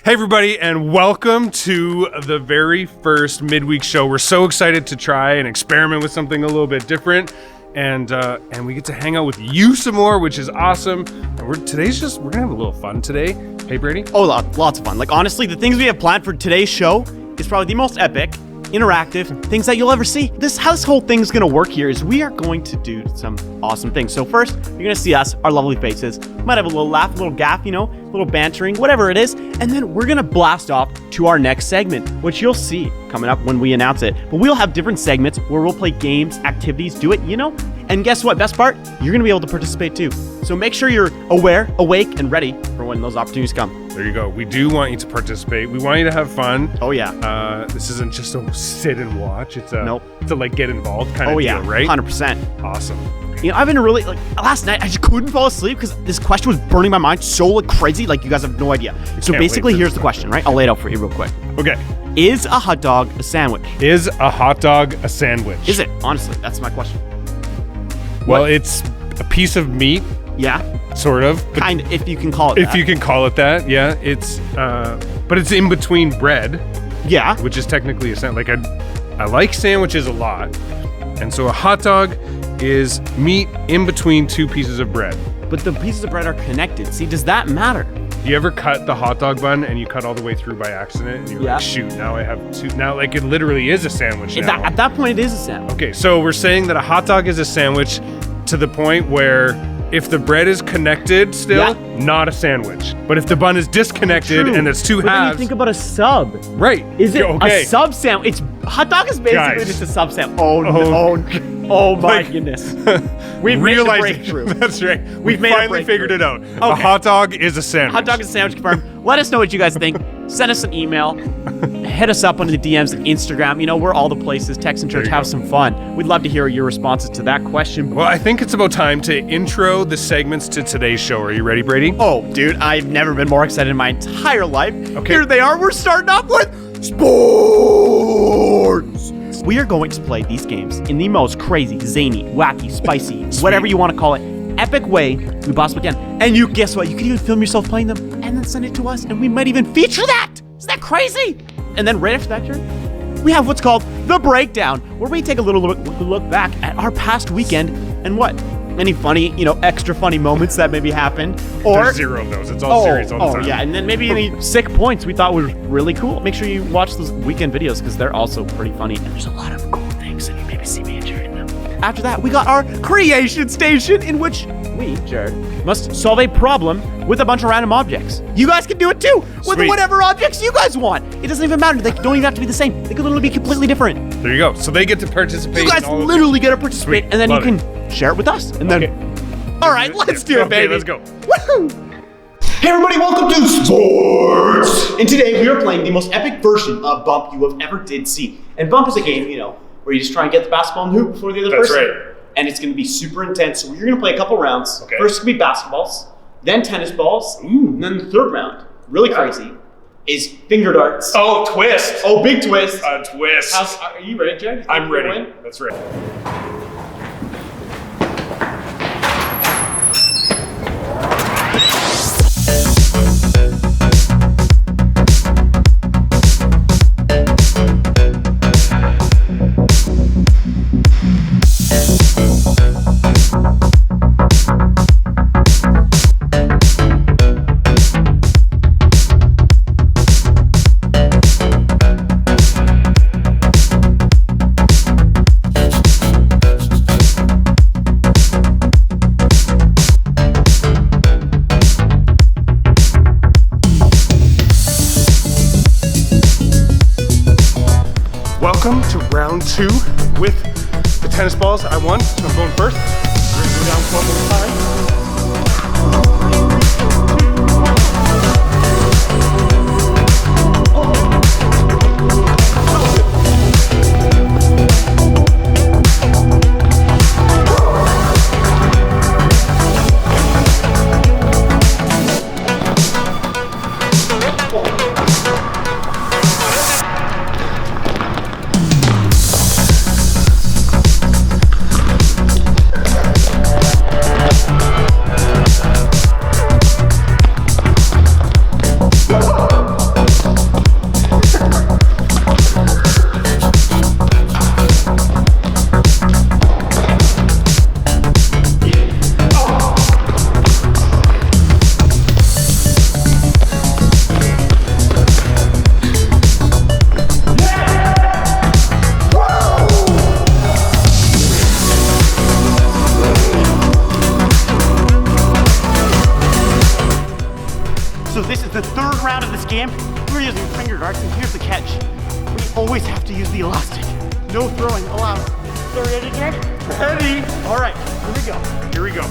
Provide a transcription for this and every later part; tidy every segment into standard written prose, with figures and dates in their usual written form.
Hey everybody, and welcome to the very first midweek show. We're so excited to try and experiment with something a little bit different, and we get to hang out with you some more, which is awesome. And we're gonna have a little fun today. Hey Brady? Oh, lots of fun. Like honestly, the things we have planned for today's show is probably the most epic, interactive things that you'll ever see. How this whole thing's gonna work here is we are going to do some awesome things. So first, you're gonna see us, our lovely faces. Might have a little laugh, a little gaff, a little bantering, whatever it is. And then we're gonna blast off to our next segment, which you'll see coming up when we announce it. But we'll have different segments where we'll play games, activities, do it, And guess what? Best part, you're gonna be able to participate too. So make sure you're aware, awake, and ready for when those opportunities come. There you go. We do want you to participate. We want you to have fun. Oh yeah. This isn't just a sit and watch. It's nope. To like get involved kind of deal, right? 100%. Awesome. I've been really, last night I just couldn't fall asleep because this question was burning my mind so crazy, you guys have no idea. So basically, here's the question, right? I'll lay it out for you real quick. Okay. Is a hot dog a sandwich? Is a hot dog a sandwich? Is it? Honestly, that's my question. Well, it's a piece of meat. Yeah. Sort of. Kind of, if you can call it that. If you can call it that, yeah. It's, but it's in between bread. Yeah. Which is technically a sandwich. I like sandwiches a lot. And so a hot dog is meat in between two pieces of bread. But the pieces of bread are connected. See, does that matter? You ever cut the hot dog bun and you cut all the way through by accident and you're like, shoot, now I have two. Now, it literally is a sandwich now. At that point, it is a sandwich. Okay, so we're saying that a hot dog is a sandwich to the point where if the bread is connected still, not a sandwich. But if the bun is disconnected and it's two halves. When you think about a sub. Right. Is it a sub sandwich? Hot dog is basically just a sub sandwich. Oh my goodness. We've realized made a breakthrough. That's right. We've finally figured it out. Okay. A hot dog is a sandwich. Hot dog is a sandwich, confirmed. Let us know what you guys think. Send us an email. Hit us up on the DMs and Instagram. We're all the places. Text and Church, have some fun. We'd love to hear your responses to that question. Well, I think it's about time to intro the segments to today's show. Are you ready, Brady? Oh, dude, I've never been more excited in my entire life. Okay. Here they are. We're starting off with sports. We are going to play these games in the most crazy, zany, wacky, spicy, whatever you want to call it, epic way we possibly can. And you guess what? You can even film yourself playing them and then send it to us, and we might even feature that. Isn't that crazy? And then right after that, we have what's called the breakdown, where we take a little look back at our past weekend and what? Any funny, extra funny moments that maybe happened. Or there's zero of those. It's all serious all the time. Oh, yeah. And then maybe any sick points we thought were really cool. Make sure you watch those weekend videos because they're also pretty funny. And there's a lot of cool things and you maybe see me and Jared in them. After that, we got our creation station in which we, Jared, must solve a problem with a bunch of random objects. You guys can do it too with whatever objects you guys want. It doesn't even matter. They don't even have to be the same. They could literally be completely different. There you go. So they get to participate. You guys literally get to participate, and then you can share it with us. And then, all right, let's do it, baby. Let's go. Woohoo! Hey everybody, welcome to Sports! And today we are playing the most epic version of Bump you have ever did see. And Bump is a game, where you just try and get the basketball in the hoop before the other person. That's right. And it's going to be super intense. So you're going to play a couple rounds. Okay. First it's going to be basketballs, then tennis balls, and then the third round, really crazy, is finger darts. Oh, twist. Oh, big twist. A twist. Are you ready, Jared? I'm ready. That's right. Welcome to round 2 with the tennis balls. I won, so I'm going first. We're going to go down 12 at a time. last game, we were using finger darts, and here's the catch. We always have to use the elastic. No throwing allowed. So ready, Jared? Ready? All right, here we go. Here we go.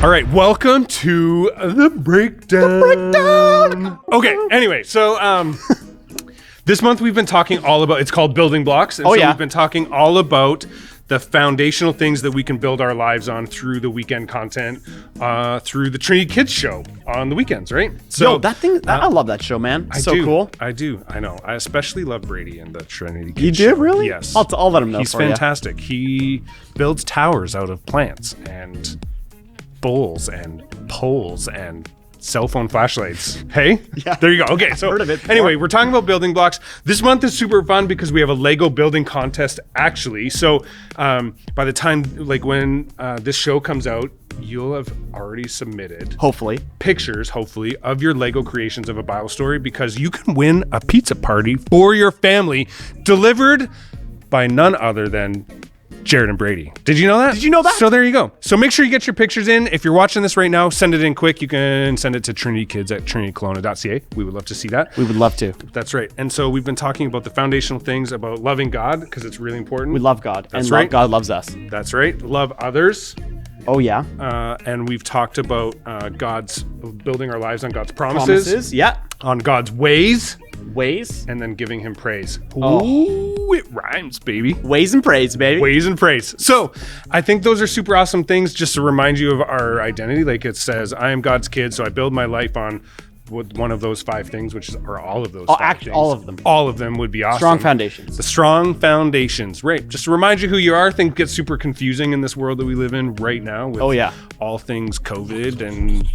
All right, welcome to the breakdown. Okay, anyway, so this month we've been talking all about, it's called Building Blocks. And we've been talking all about the foundational things that we can build our lives on through the weekend content, through the Trinity Kids show on the weekends, right? So that thing, I love that show, man. It's so cool. I do. I know. I especially love Brady and the Trinity Kids You do, show. really? Yes. I'll let him know. He's fantastic. He builds towers out of plants and bowls and poles and cell phone flashlights. Hey? Yeah. There you go. Okay, so heard of it before. Anyway, we're talking about building blocks. This month is super fun because we have a Lego building contest actually. So by the time, like when this show comes out, you'll have already submitted pictures, hopefully, of your Lego creations of a Bible story, because you can win a pizza party for your family delivered by none other than Jared and Brady. Did you know that? Did you know that? So there you go. So make sure you get your pictures in. If you're watching this right now, send it in quick. You can send it to trinitykids@trinitykelowna.ca. We would love to see that. We would love to. That's right. And so we've been talking about the foundational things about loving God, because it's really important. We love God. That's and right. God loves us. That's right. Love others. Oh, yeah. And we've talked about God's building our lives on God's promises. Yeah. On God's ways. Ways. And then giving him praise. Oh. Ooh, it rhymes, baby. Ways and praise, baby. Ways and praise. So I think those are super awesome things just to remind you of our identity. Like it says, I am God's kid, so I build my life on one of those 5 things, which is, or all of those 5 things. All of them. All of them would be awesome. Strong foundations. The strong foundations. Right. Just to remind you who you are. Things get super confusing in this world that we live in right now with all things COVID and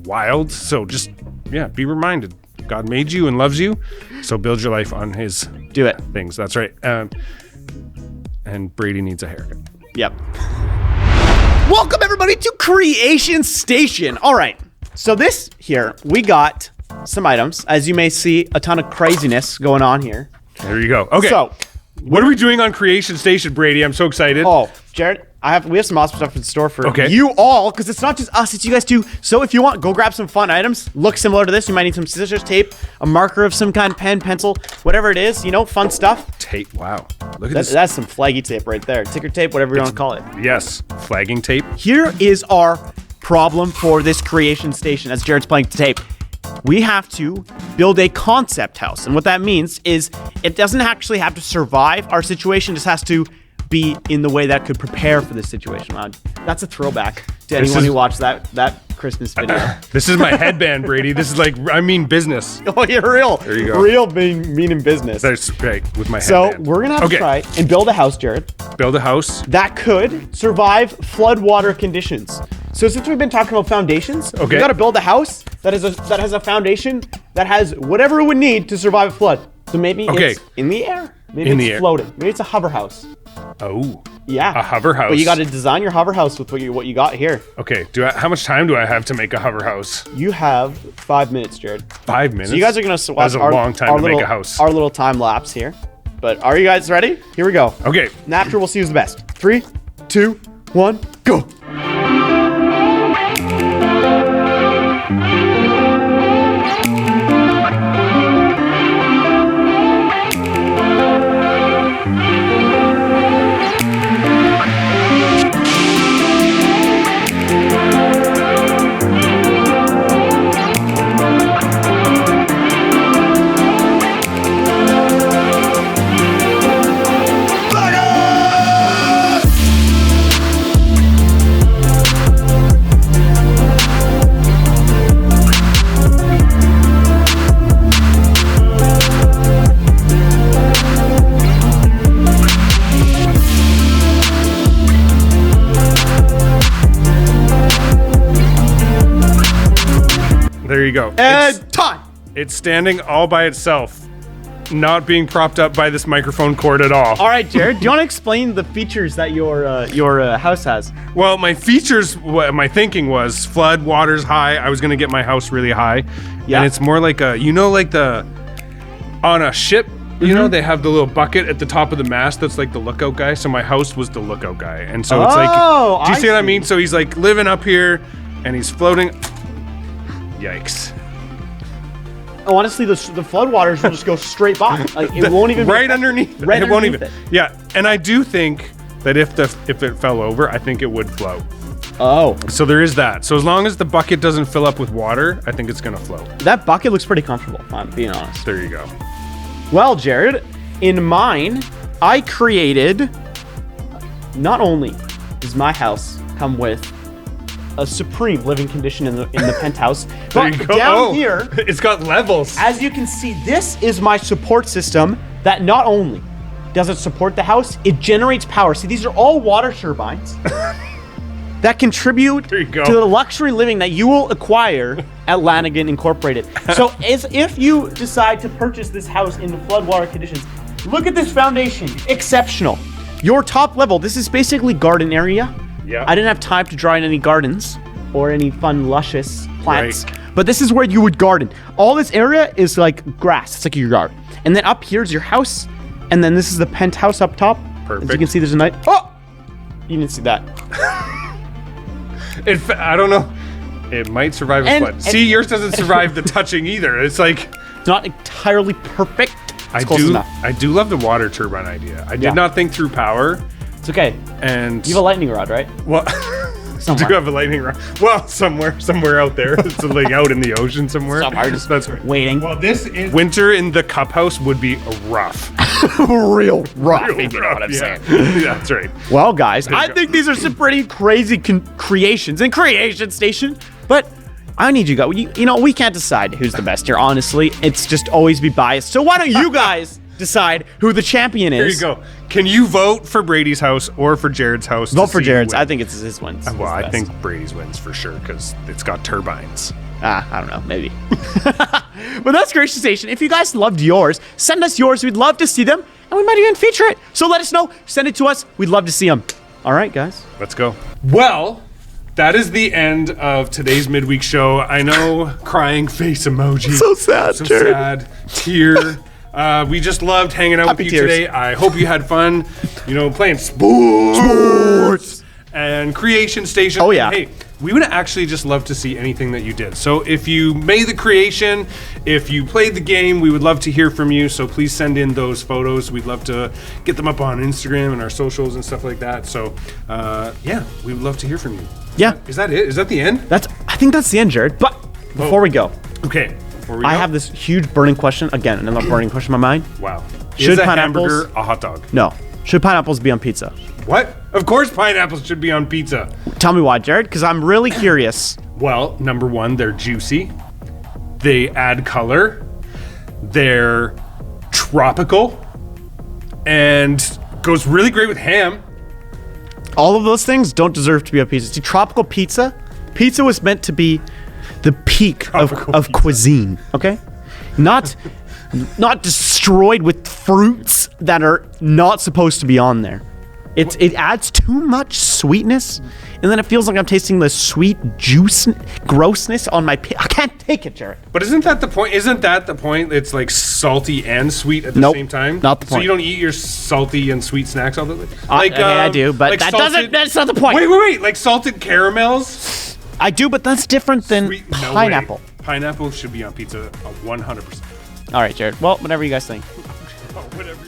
wild. So just, be reminded. God made you and loves you, so build your life on his things. That's right. And Brady needs a haircut. Yep. Welcome, everybody, to Creation Station. All right. So this here, we got some items. As you may see, a ton of craziness going on here. There you go. Okay. So, what are we doing on Creation Station, Brady? I'm so excited. Oh, Jared, we have some awesome stuff in store for you all, because it's not just us, it's you guys too. So if you want, go grab some fun items. Look similar to this. You might need some scissors, tape, a marker of some kind, pen, pencil, whatever it is, fun stuff. Tape, wow. Look at this. That's some flaggy tape right there. Ticker tape, whatever you want to call it. Yes, flagging tape. Here is our problem for this Creation Station as Jared's playing the tape. We have to build a concept house. And what that means is it doesn't actually have to survive our situation, just has to be in the way that could prepare for this situation. Wow, that's a throwback. to anyone who watched that Christmas video. This is my headband, Brady. This is like, I mean business. Oh, you're real. There you go. Real being mean in business. That's right, with my So headband. we're gonna have to try and build a house, Jared, Build a house. that could survive floodwater conditions. So since we've been talking about foundations, we gotta build a house that has a foundation that has whatever it would need to survive a flood. So maybe it's in the air. Maybe it's floating. Maybe it's a hover house. Oh. Yeah. A hover house. But you got to design your hover house with what you got here. Okay. How much time do I have to make a hover house? You have 5 minutes, Jared. 5 minutes. So you guys are gonna watch That's a long time to make a house. Our little time lapse here. But are you guys ready? Here we go. Okay. And after, we'll see who's the best. 3, 2, 1, go. There you go. And time. It's standing all by itself, not being propped up by this microphone cord at all. All right, Jared, do you want to explain the features that your house has? Well, my features, what my thinking was, flood, water's high. I was gonna get my house really high. Yeah. And it's more like on a ship, you know, they have the little bucket at the top of the mast that's like the lookout guy. So my house was the lookout guy. And so it's like, do you see what I mean? So he's like living up here and he's floating. Yikes. Oh, honestly, the floodwaters will just go straight by. Like, it won't even right be underneath. Right it won't underneath even. it. Yeah, and I do think that if it fell over, I think it would float. Oh. So there is that. So as long as the bucket doesn't fill up with water, I think it's gonna float. That bucket looks pretty comfortable, if I'm being honest. There you go. Well, Jared, in mine, I created, not only does my house come with a supreme living condition in the penthouse, but down here, it's got levels. as you can see, this is my support system that not only does it support the house, it generates power. See, these are all water turbines that contribute to the luxury living that you will acquire at Lanigan Incorporated. So if you decide to purchase this house in floodwater conditions, look at this foundation, exceptional. Your top level, this is basically garden area. Yeah. I didn't have time to draw in any gardens or any fun, luscious plants. Right. But this is where you would garden. All this area is like grass. It's like your yard. And then up here's your house. And then this is the penthouse up top. Perfect. As you can see, there's a night. Oh! You didn't see that. I don't know. It might survive a flood. See, yours doesn't survive the touching either. It's like... It's not entirely perfect. It's close enough. I do love the water turbine idea. I did not think through power. It's okay. And you have a lightning rod, right? Well, I do have a lightning rod. Well, somewhere out there. It's like out in the ocean somewhere. That's right. Waiting. Well, this is winter in the cup house would be rough. Real rough, if you know what I'm saying. That's right. Well, guys, I think these are some pretty crazy creations in Creation Station, but I need you guys. You know, we can't decide who's the best here, honestly. It's just always be biased. So why don't you guys decide who the champion is? There you go. Can you vote for Brady's house or for Jared's house? Vote for Jared's. I think it's his wins. Well, I think Brady's wins for sure because it's got turbines. I don't know, maybe. But that's Creation Station. If you guys loved yours, send us yours. We'd love to see them, and we might even feature it. So let us know. Send it to us. We'd love to see them. All right, guys. Let's go. Well, that is the end of today's midweek show. I know, crying face emoji. So sad, so Jared. sad. Tear. We just loved hanging out with you today. I hope you had fun, playing sports and Creation Station. Oh, yeah. Hey, we would actually just love to see anything that you did. So if you made the creation, if you played the game, we would love to hear from you. So please send in those photos. We'd love to get them up on Instagram and our socials and stuff like that. So yeah, we would love to hear from you. Yeah. Is that it? Is that the end? I think that's the end, Jared. But before we go. Okay. I have this huge burning question. Again, another burning question in my mind. Wow. Should Is a pineapples... hamburger a hot dog? No. Should pineapples be on pizza? What? Of course pineapples should be on pizza. Tell me why, Jared, because I'm really curious. Well, number one, they're juicy. They add color. They're tropical. And goes really great with ham. All of those things don't deserve to be on pizza. See, tropical pizza was meant to be the peak of Tropical cuisine, okay? Not destroyed with fruits that are not supposed to be on there. It adds too much sweetness, and then it feels like I'm tasting the sweet juice grossness on my I can't take it, Jared. But isn't that the point? It's like salty and sweet at the same time? Not the point. So you don't eat your salty and sweet snacks all the way? Okay, I do, but like that's not the point. Wait. Like salted caramels? I do, but that's different than No pineapple. way. Pineapple should be on pizza 100%. All right, Jared. Well, whatever you guys think. Whatever.